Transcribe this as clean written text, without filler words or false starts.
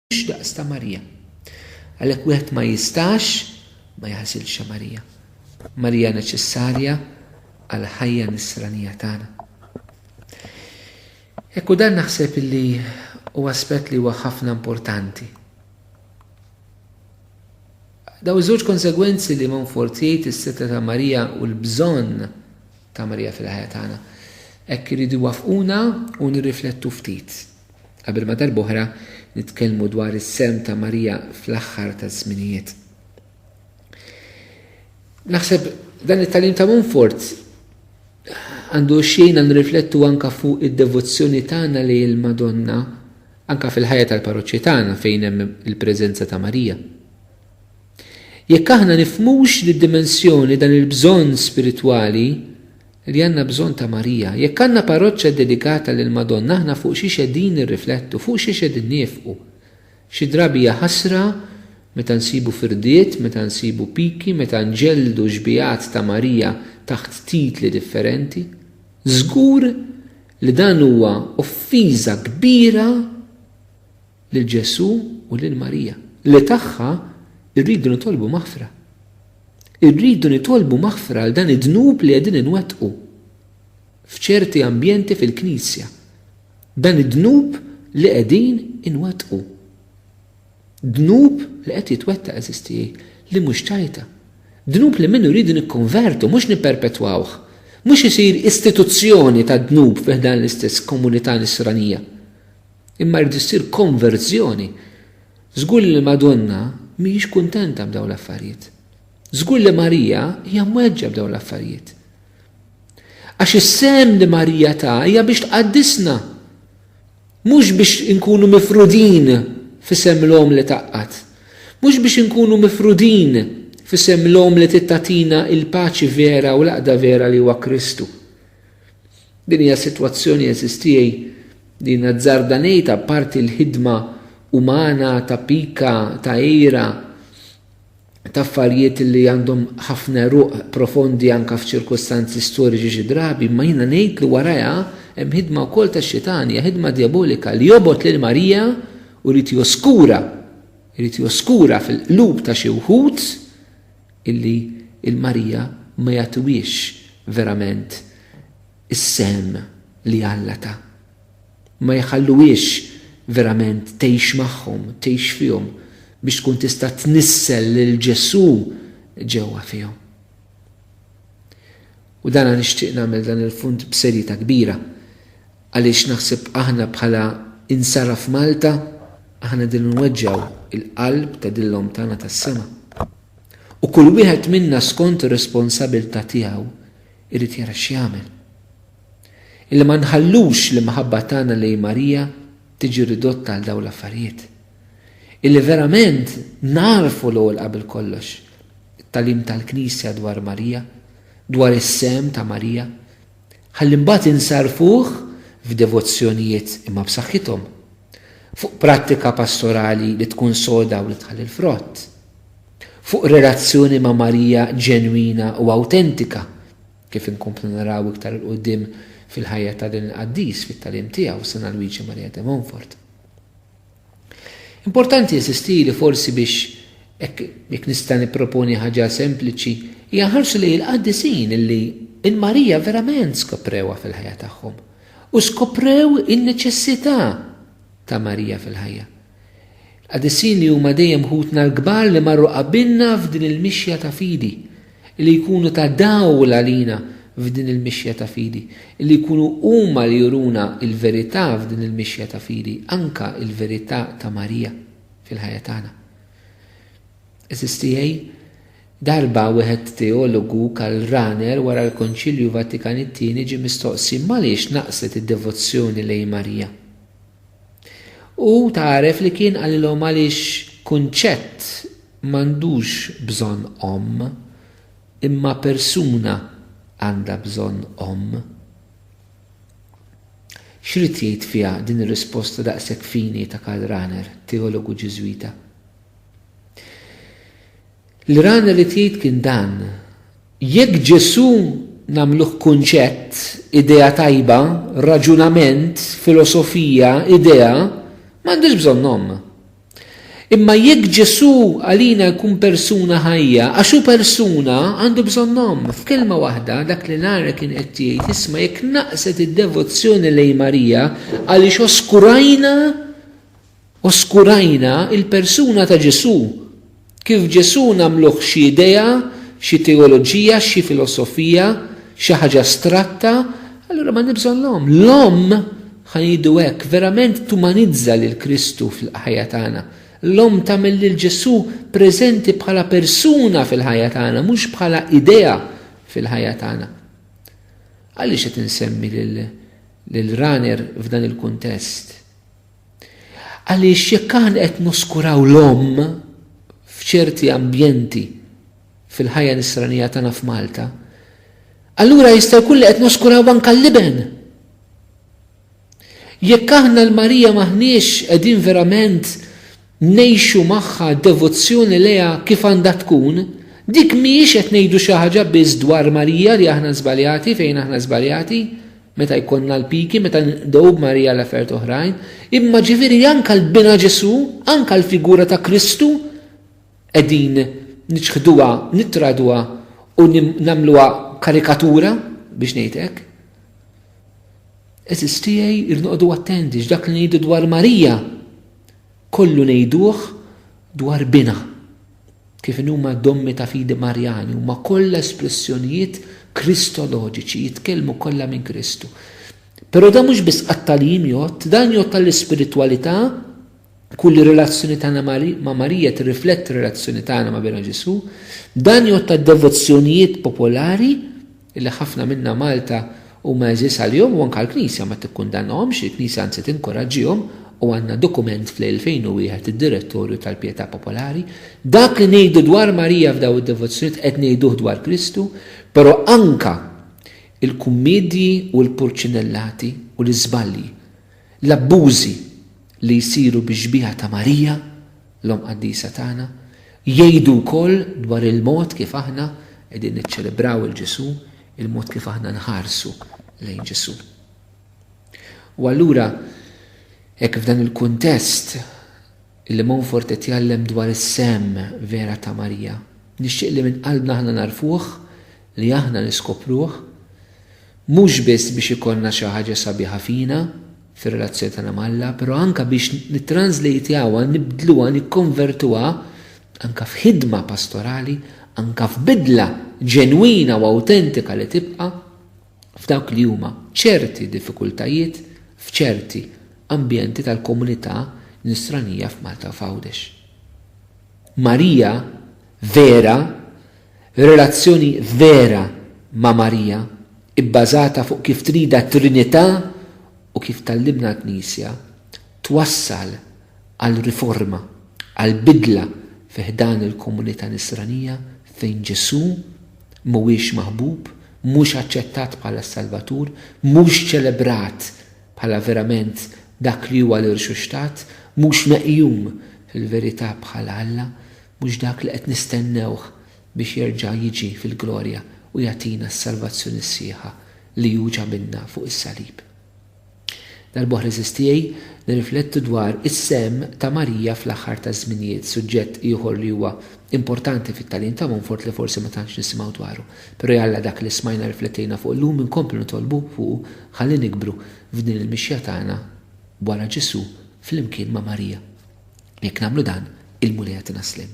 daqs ta' Marija. Għalhekk wieħed ma jistax ma jaħsilx Marija. Marija neċessarja għal ħajja nisranija tagħna. Ekku dan naħseb li huwa aspett li huwa ħafna importanti. Daw żewġ konsegwenzi li Montfort jgħid is-seta ta' Marija u l-bżonn ta' Marija fil-ħajja tagħna. Hekk iridu wafquna u nirriflettu ftit. Qabel ma darb'oħra nitkellmu dwar is-sem ta' Marija fl-aħħar taż-żminijiet. Naħseb dan it-tagħlim ta' Montfort għandu xejn nirriflettu anke fuq id-devozzjoni tagħna lejn il-Madonna anke fil-ħajja tal-parroċċja tagħna fejn hemm il-preżenza ta' Marija. Jekk aħna nifhmux lid-dimensjoni dan il-bżonn spiritwali li għandna bżonn ta' Marija, jekk għandna parroċċja dedikata lil Madonna, aħna fuq xi qegħdin nirriflettu, fuq xi qegħdin niefqu. Xi drabi hija ħasra meta nsibu firdiet, meta nsibu piki, meta nġeldu ġbijat ta' Marija taħt titli differenti. Żgur li dan huwa offiża kbira lil Ġesu u lil Marija li tagħha irridu nitolbu maħfra. Irridu nitolbu maħfra għal dan id-dnub li qegħdin inwettqu f'ċerti ambjenti fil-Knisja. Dan id-dnub li qegħdin inwettqu. Dnub li qed jitwettaq eżistijej li mhux ċajta. Dnub li minnu rridu nikkonvertu, mhux nipperpetwawh. Mhux isir istituzzjoni ta' dnub fih dan l-istess komunità nisranija. Imma rrid isir konverżjoni. Żgur li l-Madonna mhijiex kuntenta b'dawn l-affarijiet. Żgur li Marija hija mweġġa b'dawn l-affarijiet. Għax is-sem li Marija ta' hija biex tqaddisna. Mhux biex inkunu mifrudin f'isem l-om li taqqat. Mhux biex inkunu mifrudin f'isem l-om li tittatina il-paċi vera u l-aqda vera li huwa Kristu. Din hija sitwazzjoni eżistijej li nazzarda ngħidha parti l-ħidma umana ta' pika, ta' ira, ta' affarijiet li għandhom ħafna ruq profondi anke f'ċirkostanzi storiċi xi drabi, ma jiena ngħid li warajha hemm ħidma wkoll tax-xitani, ħidma diabolika li jobot lil Marija u rrid joskura fil-qlub ta' xi wħud illi il-Marija ma jagħtuwiex verament is-sem li Alla ta'. Ma jħalluwiex verament tgħix magħhom, tgħix fihom biex tkun tista' tnissel lil Ġesu ġewwa fihom. U dan nixtieq nagħmel dan il-punt b'serjetà kbira għaliex naħseb aħna bħala insara f'Malta aħna din nweġġaw il-qalb ta' dillhom tagħna tas-sema. U kull wieħed minna skont ir-responsabbiltà tiegħu irid jara x'jagħmel. Illi ma nħallux li maħabba tagħna lejn Marija tiġi ridotta għal dawn l-affarijiet. Illi verament narfu l-ewwel qabel kollox it-tagħlim tal-Knisja dwar Marija, dwar is-sem ta' Marija, ħalli mbagħad insarfuh f'devozzjonijiet imma b'saħħithom, fuq prattika pastorali li tkun soda u li tħalli l-frott, fuq relazzjoni ma' Marija ġenwina u awtentika, kif inkomplu naraw iktar il-qudiem fil-ħajja ta' din il-qaddis fit-tagħlim tiegħu Sena Luigi Maria de Montfort. Importanti jeżisti li forsi biex jekk nista' nipproponi ħaġa sempliċi hija ħarsu li l-qaddisin illi il-Marija verament skoprewha fil-ħajja tagħhom u skoprew in-neċessità ta' Marija fil-ħajja. Qaddisin li huma dejjem ħutna l-kbar li marru qabilna f'din il-mixja ta' fidi li jkunu ta' dawl għalina f'din il-mixja ta' fidi, li jkunu huma li juruna il-verità f'din il-mixja ta' fidi, anka il-verità ta' Marija fil-ħajja tagħna. Eżistijej darba wieħed teologu Karl Rahner wara l-Konċilju Vatikan it-tieni ġie mistoqsi għaliex naqset id-devozzjoni lejn Marija. U taref li kien qalilhom għaliex kunċett m'għandux bżonn imma persuna għandha bżonn X'rid jgħid fiha din ir-risposta daqshekk fini ta' Karl Rahner, teologu Ġiżwita. Li Rahner li jgħid kien dan, jekk Ġesu nagħmluh kunċett, idea tajba, raġunament, filosofija, idea, m'għandux bżonn Imma jekk Ġesu għalina jkun persuna ħajja, għaxu persuna għandu bżonnom. F'kelma waħda dak li nara kien qed jgħid isma' jekk naqset id-devozzjoni lejn Marija għaliex oskurajna il-persuna ta' Ġesu. Kif Ġesu nagħmluh xi idea, xi teoloġija, xi filosofija, xi ħaġa astratta, allura ma nibżonhom. L-om ħanidu hekk verament tumanizza lil Kristu fil-ħajja tagħna. L-om tagħmel lil Ġesu preżenti bħala persuna fil-ħajja tagħna, mhux bħala idea fil-ħajja tagħna. Għaliex qed insemmi lil Raner f'dan il-kuntest? Għaliex jekk aħna qed noskuraw l-om f'ċerti ambjenti fil-ħajja nisranija tagħna f'Malta, allura jista' jkun li qed noskuraw anke l-liben. Jekk aħna l-Marija maħniex qegħdin verament ngħixu magħha devozzjoni leha kif għandha tkun, dik mhijiex qed ngħidu xi ħaġa biss dwar Marija li aħna żbaljati fejn aħna żbaljati, meta jkollna l-piki, meta ndew b'Marija l-affarijiet oħrajn, imma ġifieri anke l-bina Ġesu, anke l-figura ta' Kristu qegħdin niċħduha, nittraduha u nagħmluha karikatura biex ngħid hekk. Eżis tiegħi irnoqdu attenti x'dak li ngħidu dwar Marija kollu ngħiduh dwar bina. Kif huma dommi ta' fidi Marjani huma kollha espressjonijiet kristoloġiċi, jitkellmu kollha minn Kristu. Però da mhux biss qatt-tagħlim jgħod, dan jgħod tal-ispiritwalità, kull relazzjoni tagħna ma' Marija tirrifletti relazzjoni tagħna ma' bejn Ġesu, dan jgħod tad-devozzjonijiet popolari illi ħafna minna Malta huma eżis għalihom u anke l-Knisja ma tikkundannahomx, il-Knisja anzi tinkoraġġihom u għandna dokument fl-2001 id-Direttorju tal-Pjetà Popolari. Dak li ngħidu dwar Marija f'daw id-devozzjonijiet qed ngħiduh dwar Kristu, però anke il-kummedji u l-purċinellati u l-iżbalji, l-abbużi li jsiru bix-xbiegħa ta' Marija, l-om qaddisa tagħna, jgħidu wkoll dwar il-mod kif aħna qegħdin niċċelebraw il-Ġesu, il-mod kif aħna nħarsu lejn Ġesu. U allura hekk f'dan il-kuntest illi Montfort qed jgħallem dwar is-sem vera ta' Marija, nixtieq li minn qalbna aħna narfuh, li aħna niskopruh, mhux biss biex ikollna xi ħaġa sabiħa fina fir-relazzjoni tagħna mal-Alla, però anke biex nittranslejtjawha, nibdluha, nikkonvertuha anke f'ħidma pastorali, anke f'bidla ġenwina u awtentika li tibqa' f'dawk li huma ċerti diffikultajiet f'ċerti ambjenti tal-komunità nisranija f'Malta u f'Għawdex. Marija vera, relazzjoni vera ma' Marija, ibbażata fuq kif trida t-Trinità u kif tallimna l-Knisja, twassal għal riforma, għal bidla fiħdan il-komunità nisranija fejn Ġesu mhuwiex maħbub, mhux aċċettat bħala Salvatur, mhux ċelebrat bħala verament dak li huwa l-irxuxtat, mhux meqjum fil-verità bħala Alla, mhux dak li qed nistennewh biex jerġa' jiġi fil-glorja u jagħtina s-salvazzjoni sħiħa li juġa minna fuq is-salib. Dal-boħra tiegħi nirriflettu dwar is-sem ta' Marija fl-aħħar ta' żminijiet, suġġett ieħor li huwa importanti fit-tagħlim ta' Montfort li forsi ma tantx nisimgħu dwaru. Però jalla dak li smajna riflettejna fuq illum inkomplu nitolbu fuq ħalli nikbru f'din il-mixja tagħna wara Ġesu flimkien ma' Marija. Jekk nagħmlu dan, il-mulejja tinaslim.